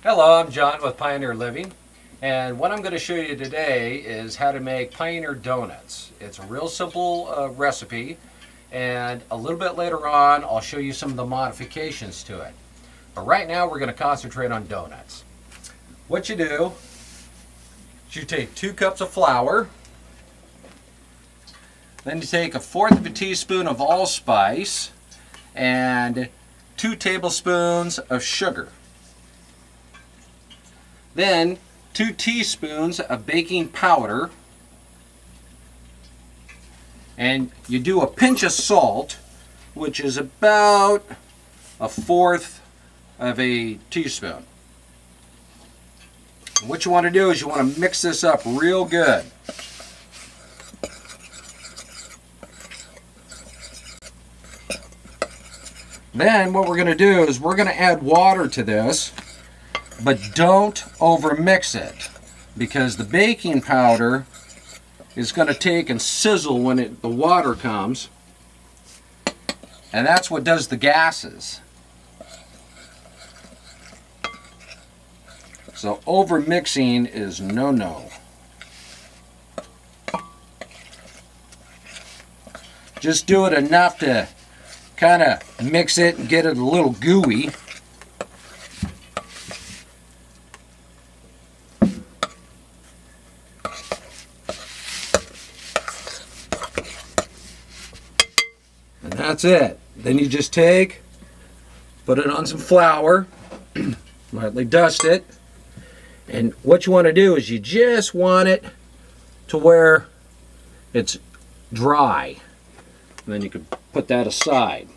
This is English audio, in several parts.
Hello, I'm John with Pioneer Living, and what I'm going to show you today is how to make Pioneer donuts. It's a real simple recipe, and a little bit later on I'll show you some of the modifications to it. But right now we're going to concentrate on donuts. What you do is you take 2 cups of flour, then you take 1/4 teaspoon of allspice and 2 tablespoons of sugar. Then 2 teaspoons of baking powder, and you do a pinch of salt, which is about 1/4 of a teaspoon. And what you want to do is you want to mix this up real good. Then what we're going to do is we're going to add water to this, but don't over mix it, because the baking powder is going to take and sizzle when the water comes, and that's what does the gases. So over mixing is no-no. Just do it enough to kind of mix it and get it a little gooey. And that's it. Then you just put it on some flour, lightly dust it, and what you want to do is you just want it to where it's dry. And then you can put that aside.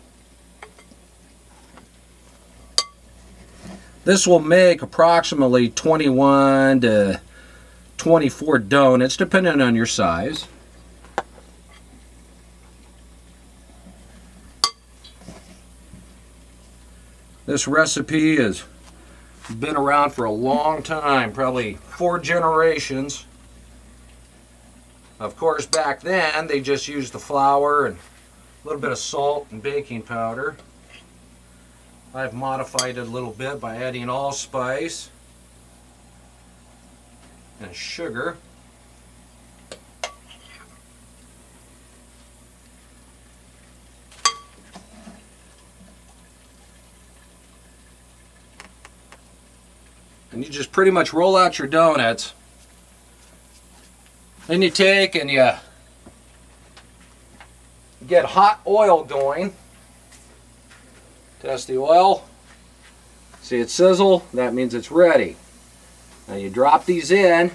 This will make approximately 21 to 24 donuts, depending on your size. This recipe has been around for a long time, probably 4 generations. Of course, back then they just used the flour and a little bit of salt and baking powder. I've modified it a little bit by adding allspice and sugar. And you just pretty much roll out your donuts. Then you take and you get hot oil going. Test the oil. See it sizzle? That means it's ready. Now you drop these in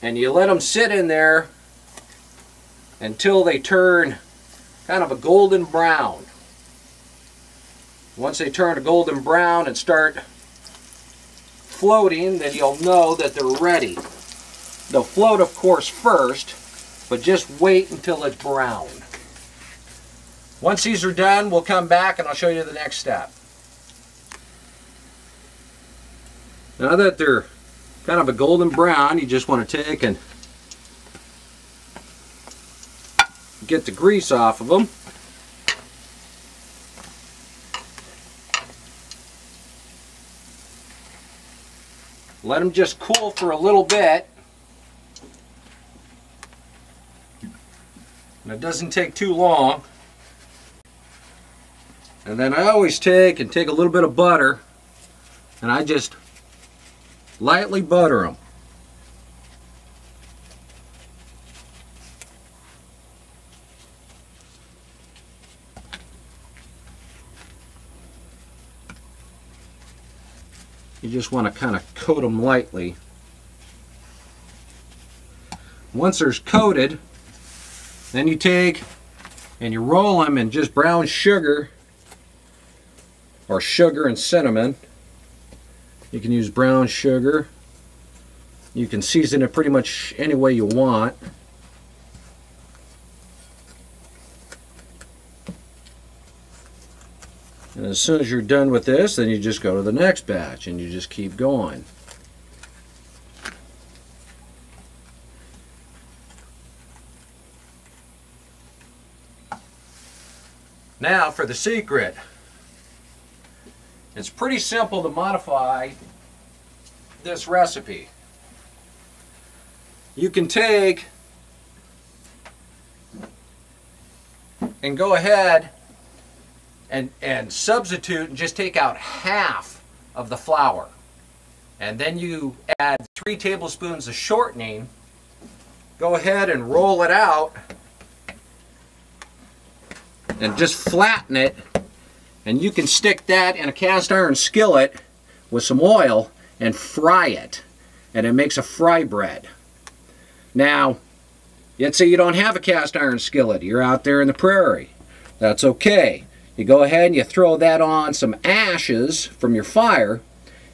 and you let them sit in there until they turn kind of a golden brown. Once they turn a golden brown and start floating, then you'll know that they're ready. They'll float, of course, first, but just wait until it's brown. Once these are done, we'll come back and I'll show you the next step. Now that they're kind of a golden brown, you just want to take and get the grease off of them. Let them just cool for a little bit. And it doesn't take too long. And then I always take a little bit of butter and I just lightly butter them. You just want to kind of coat them lightly. Once they're coated, then you take and you roll them in just brown sugar or sugar and cinnamon. You can use brown sugar. You can season it pretty much any way you want. And as soon as you're done with this, then you just go to the next batch and you just keep going. Now for the secret. It's pretty simple to modify this recipe. You can take and go ahead and substitute and just take out half of the flour. And then you add 3 tablespoons of shortening. Go ahead and roll it out and just flatten it. And you can stick that in a cast iron skillet with some oil and fry it. And it makes a fry bread. Now, let's say you don't have a cast iron skillet. You're out there in the prairie. That's okay. You go ahead and you throw that on some ashes from your fire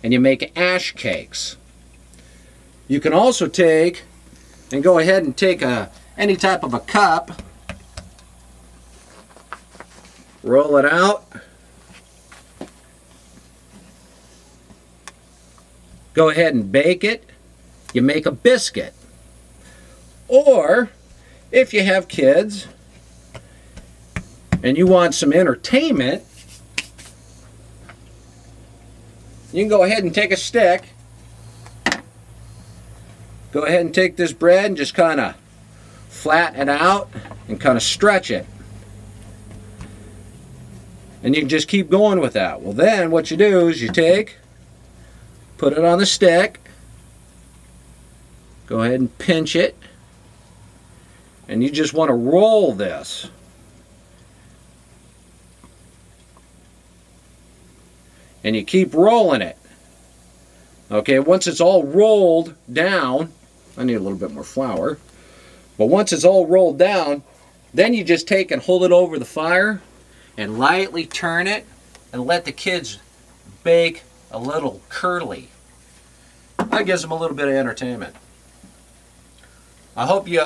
and you make ash cakes. You can also take and go ahead and take any type of a cup, roll it out, go ahead and bake it. You make a biscuit. Or if you have kids and you want some entertainment, you can go ahead and take a stick, go ahead and take this bread and just kind of flatten it out and kind of stretch it. And you can just keep going with that. Well, then what you do is you take, put it on the stick, go ahead and pinch it, and you just want to roll this. And you keep rolling it. Okay, once it's all rolled down, I need a little bit more flour, but once it's all rolled down, then you just take and hold it over the fire and lightly turn it and let the kids bake a little curly. That gives them a little bit of entertainment. I hope you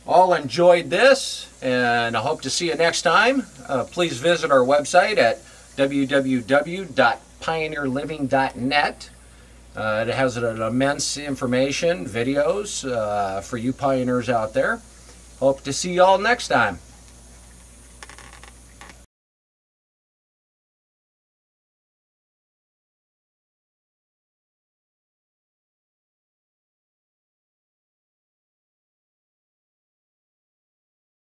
all enjoyed this, and I hope to see you next time. Please visit our website at www.pioneerliving.net. It has an immense information, videos for you pioneers out there. Hope to see you all next time.